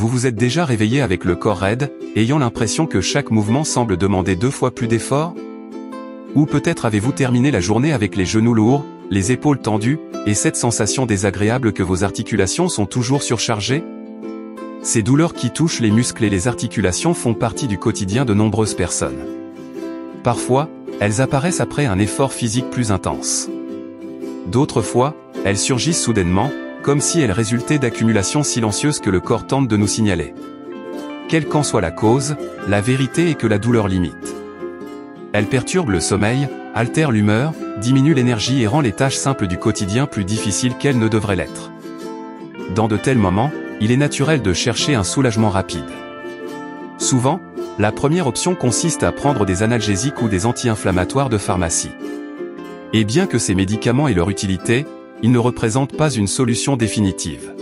Vous vous êtes déjà réveillé avec le corps raide, ayant l'impression que chaque mouvement semble demander 2 fois plus d'efforts? Ou peut-être avez-vous terminé la journée avec les genoux lourds, les épaules tendues, et cette sensation désagréable que vos articulations sont toujours surchargées? Ces douleurs qui touchent les muscles et les articulations font partie du quotidien de nombreuses personnes. Parfois, elles apparaissent après un effort physique plus intense. D'autres fois, elles surgissent soudainement, comme si elles résultaient d'accumulations silencieuses que le corps tente de nous signaler. Quelle qu'en soit la cause, la vérité est que la douleur limite. Elle perturbe le sommeil, altère l'humeur, diminue l'énergie et rend les tâches simples du quotidien plus difficiles qu'elles ne devraient l'être. Dans de tels moments, il est naturel de chercher un soulagement rapide. Souvent, la première option consiste à prendre des analgésiques ou des anti-inflammatoires de pharmacie. Et bien que ces médicaments aient leur utilité, ils ne représentent pas une solution définitive.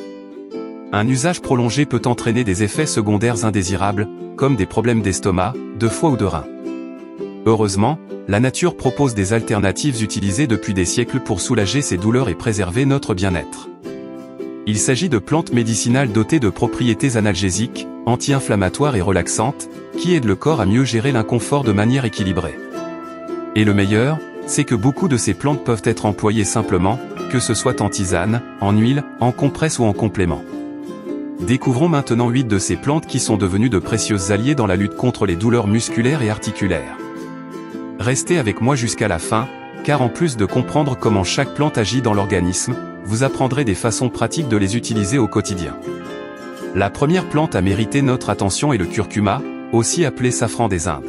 Un usage prolongé peut entraîner des effets secondaires indésirables, comme des problèmes d'estomac, de foie ou de rein. Heureusement, la nature propose des alternatives utilisées depuis des siècles pour soulager ces douleurs et préserver notre bien-être. Il s'agit de plantes médicinales dotées de propriétés analgésiques, anti-inflammatoires et relaxantes, qui aident le corps à mieux gérer l'inconfort de manière équilibrée. Et le meilleur, c'est que beaucoup de ces plantes peuvent être employées simplement, que ce soit en tisane, en huile, en compresse ou en complément. Découvrons maintenant 8 de ces plantes qui sont devenues de précieuses alliées dans la lutte contre les douleurs musculaires et articulaires. Restez avec moi jusqu'à la fin, car en plus de comprendre comment chaque plante agit dans l'organisme, vous apprendrez des façons pratiques de les utiliser au quotidien. La première plante à mériter notre attention est le curcuma, aussi appelé safran des Indes.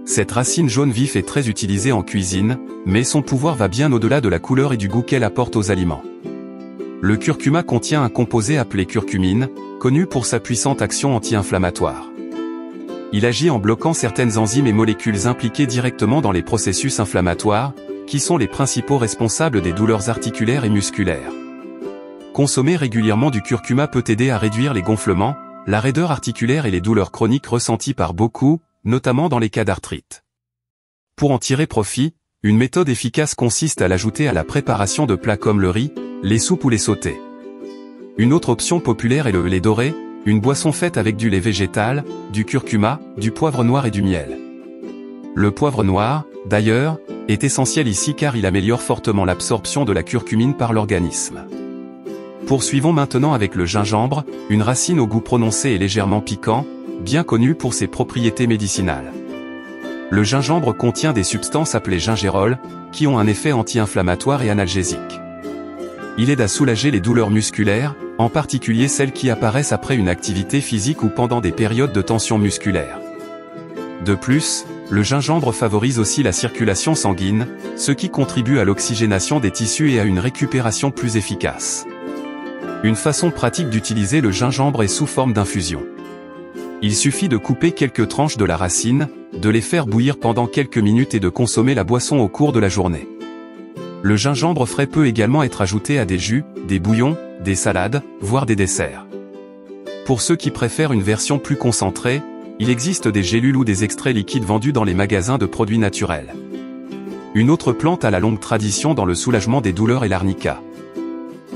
Cette racine jaune vif est très utilisée en cuisine, mais son pouvoir va bien au-delà de la couleur et du goût qu'elle apporte aux aliments. Le curcuma contient un composé appelé curcumine, connu pour sa puissante action anti-inflammatoire. Il agit en bloquant certaines enzymes et molécules impliquées directement dans les processus inflammatoires, qui sont les principaux responsables des douleurs articulaires et musculaires. Consommer régulièrement du curcuma peut aider à réduire les gonflements, la raideur articulaire et les douleurs chroniques ressenties par beaucoup, notamment dans les cas d'arthrite. Pour en tirer profit, une méthode efficace consiste à l'ajouter à la préparation de plats comme le riz, les soupes ou les sautés. Une autre option populaire est le lait doré, une boisson faite avec du lait végétal, du curcuma, du poivre noir et du miel. Le poivre noir, d'ailleurs, est essentiel ici car il améliore fortement l'absorption de la curcumine par l'organisme. Poursuivons maintenant avec le gingembre, une racine au goût prononcé et légèrement piquant, bien connue pour ses propriétés médicinales. Le gingembre contient des substances appelées gingérol, qui ont un effet anti-inflammatoire et analgésique. Il aide à soulager les douleurs musculaires, en particulier celles qui apparaissent après une activité physique ou pendant des périodes de tension musculaire. De plus, le gingembre favorise aussi la circulation sanguine, ce qui contribue à l'oxygénation des tissus et à une récupération plus efficace. Une façon pratique d'utiliser le gingembre est sous forme d'infusion. Il suffit de couper quelques tranches de la racine, de les faire bouillir pendant quelques minutes et de consommer la boisson au cours de la journée. Le gingembre frais peut également être ajouté à des jus, des bouillons, des salades, voire des desserts. Pour ceux qui préfèrent une version plus concentrée, il existe des gélules ou des extraits liquides vendus dans les magasins de produits naturels. Une autre plante a la longue tradition dans le soulagement des douleurs est l'arnica.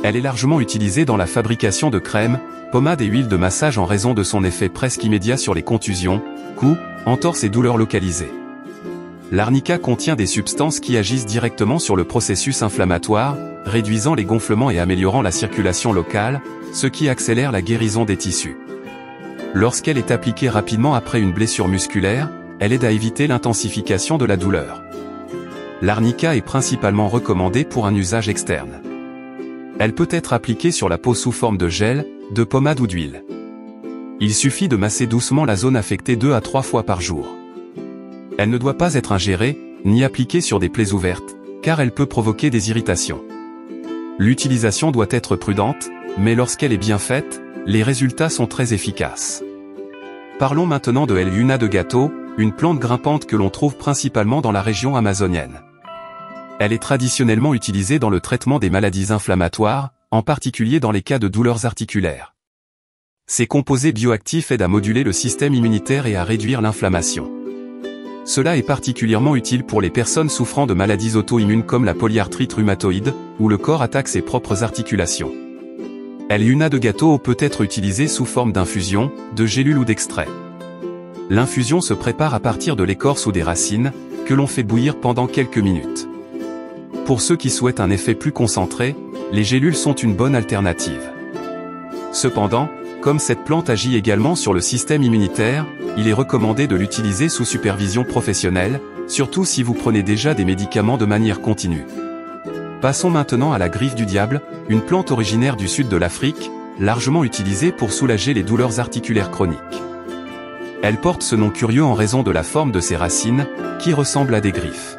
Elle est largement utilisée dans la fabrication de crèmes, pommades et huiles de massage en raison de son effet presque immédiat sur les contusions, coups, entorses et douleurs localisées. L'arnica contient des substances qui agissent directement sur le processus inflammatoire, réduisant les gonflements et améliorant la circulation locale, ce qui accélère la guérison des tissus. Lorsqu'elle est appliquée rapidement après une blessure musculaire, elle aide à éviter l'intensification de la douleur. L'arnica est principalement recommandée pour un usage externe. Elle peut être appliquée sur la peau sous forme de gel, de pommade ou d'huile. Il suffit de masser doucement la zone affectée 2 à 3 fois par jour. Elle ne doit pas être ingérée, ni appliquée sur des plaies ouvertes, car elle peut provoquer des irritations. L'utilisation doit être prudente, mais lorsqu'elle est bien faite, les résultats sont très efficaces. Parlons maintenant de l'Yuna de gâteau, une plante grimpante que l'on trouve principalement dans la région amazonienne. Elle est traditionnellement utilisée dans le traitement des maladies inflammatoires, en particulier dans les cas de douleurs articulaires. Ces composés bioactifs aident à moduler le système immunitaire et à réduire l'inflammation. Cela est particulièrement utile pour les personnes souffrant de maladies auto-immunes comme la polyarthrite rhumatoïde, où le corps attaque ses propres articulations. L'una de gâteau peut être utilisée sous forme d'infusion, de gélule ou d'extrait. L'infusion se prépare à partir de l'écorce ou des racines, que l'on fait bouillir pendant quelques minutes. Pour ceux qui souhaitent un effet plus concentré, les gélules sont une bonne alternative. Cependant, comme cette plante agit également sur le système immunitaire, il est recommandé de l'utiliser sous supervision professionnelle, surtout si vous prenez déjà des médicaments de manière continue. Passons maintenant à la griffe du diable, une plante originaire du sud de l'Afrique, largement utilisée pour soulager les douleurs articulaires chroniques. Elle porte ce nom curieux en raison de la forme de ses racines, qui ressemblent à des griffes.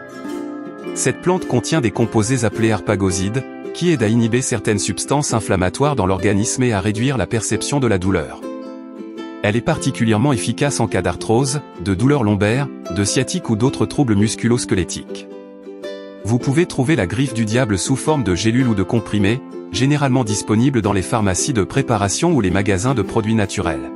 Cette plante contient des composés appelés harpagosides, qui aident à inhiber certaines substances inflammatoires dans l'organisme et à réduire la perception de la douleur. Elle est particulièrement efficace en cas d'arthrose, de douleurs lombaires, de sciatique ou d'autres troubles musculo-squelettiques. Vous pouvez trouver la griffe du diable sous forme de gélule ou de comprimé, généralement disponible dans les pharmacies de préparation ou les magasins de produits naturels.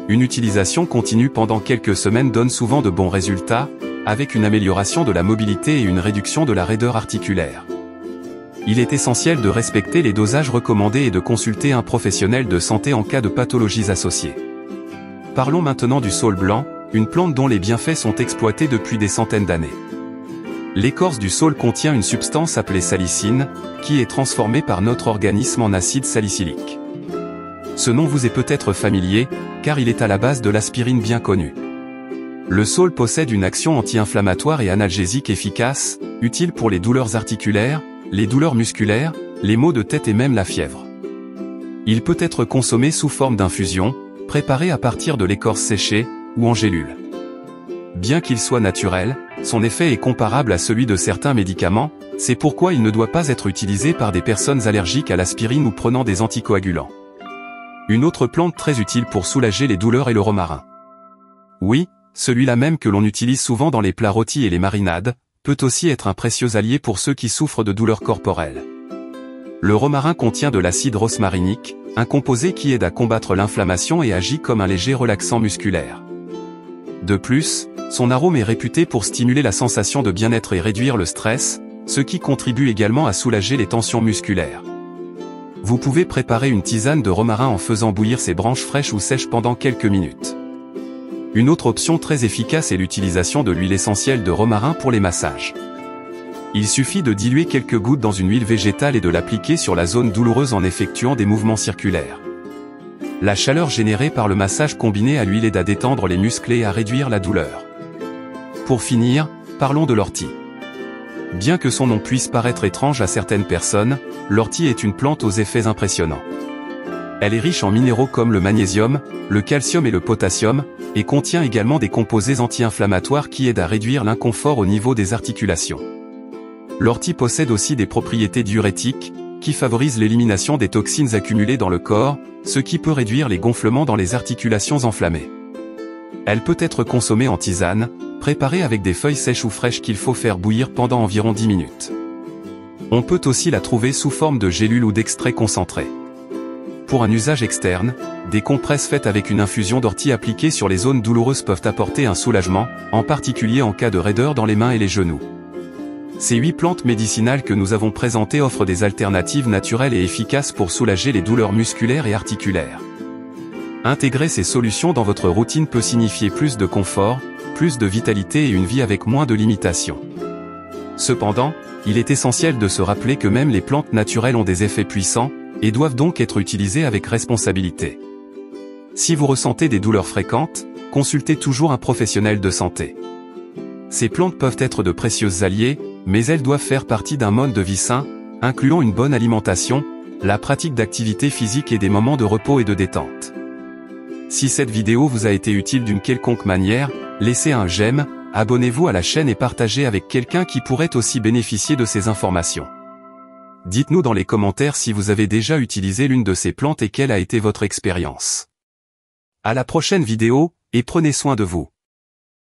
Une utilisation continue pendant quelques semaines donne souvent de bons résultats, avec une amélioration de la mobilité et une réduction de la raideur articulaire. Il est essentiel de respecter les dosages recommandés et de consulter un professionnel de santé en cas de pathologies associées. Parlons maintenant du saule blanc, une plante dont les bienfaits sont exploités depuis des centaines d'années. L'écorce du saule contient une substance appelée salicine, qui est transformée par notre organisme en acide salicylique. Ce nom vous est peut-être familier, car il est à la base de l'aspirine bien connue. Le saule possède une action anti-inflammatoire et analgésique efficace, utile pour les douleurs articulaires, les douleurs musculaires, les maux de tête et même la fièvre. Il peut être consommé sous forme d'infusion, préparé à partir de l'écorce séchée, ou en gélule. Bien qu'il soit naturel, son effet est comparable à celui de certains médicaments, c'est pourquoi il ne doit pas être utilisé par des personnes allergiques à l'aspirine ou prenant des anticoagulants. Une autre plante très utile pour soulager les douleurs est le romarin. Oui, celui-là même que l'on utilise souvent dans les plats rôtis et les marinades, peut aussi être un précieux allié pour ceux qui souffrent de douleurs corporelles. Le romarin contient de l'acide rosmarinique, un composé qui aide à combattre l'inflammation et agit comme un léger relaxant musculaire. De plus, son arôme est réputé pour stimuler la sensation de bien-être et réduire le stress, ce qui contribue également à soulager les tensions musculaires. Vous pouvez préparer une tisane de romarin en faisant bouillir ses branches fraîches ou sèches pendant quelques minutes. Une autre option très efficace est l'utilisation de l'huile essentielle de romarin pour les massages. Il suffit de diluer quelques gouttes dans une huile végétale et de l'appliquer sur la zone douloureuse en effectuant des mouvements circulaires. La chaleur générée par le massage combiné à l'huile aide à détendre les muscles et à réduire la douleur. Pour finir, parlons de l'ortie. Bien que son nom puisse paraître étrange à certaines personnes, l'ortie est une plante aux effets impressionnants. Elle est riche en minéraux comme le magnésium, le calcium et le potassium, et contient également des composés anti-inflammatoires qui aident à réduire l'inconfort au niveau des articulations. L'ortie possède aussi des propriétés diurétiques, qui favorisent l'élimination des toxines accumulées dans le corps, ce qui peut réduire les gonflements dans les articulations enflammées. Elle peut être consommée en tisane, préparée avec des feuilles sèches ou fraîches qu'il faut faire bouillir pendant environ 10 minutes. On peut aussi la trouver sous forme de gélule ou d'extrait concentré. Pour un usage externe, des compresses faites avec une infusion d'ortie appliquée sur les zones douloureuses peuvent apporter un soulagement, en particulier en cas de raideur dans les mains et les genoux. Ces 8 plantes médicinales que nous avons présentées offrent des alternatives naturelles et efficaces pour soulager les douleurs musculaires et articulaires. Intégrer ces solutions dans votre routine peut signifier plus de confort, plus de vitalité et une vie avec moins de limitations. Cependant, il est essentiel de se rappeler que même les plantes naturelles ont des effets puissants, et doivent donc être utilisées avec responsabilité. Si vous ressentez des douleurs fréquentes, consultez toujours un professionnel de santé. Ces plantes peuvent être de précieuses alliées, mais elles doivent faire partie d'un mode de vie sain, incluant une bonne alimentation, la pratique d'activités physiques et des moments de repos et de détente. Si cette vidéo vous a été utile d'une quelconque manière, laissez un j'aime, abonnez-vous à la chaîne et partagez avec quelqu'un qui pourrait aussi bénéficier de ces informations. Dites-nous dans les commentaires si vous avez déjà utilisé l'une de ces plantes et quelle a été votre expérience. À la prochaine vidéo, et prenez soin de vous.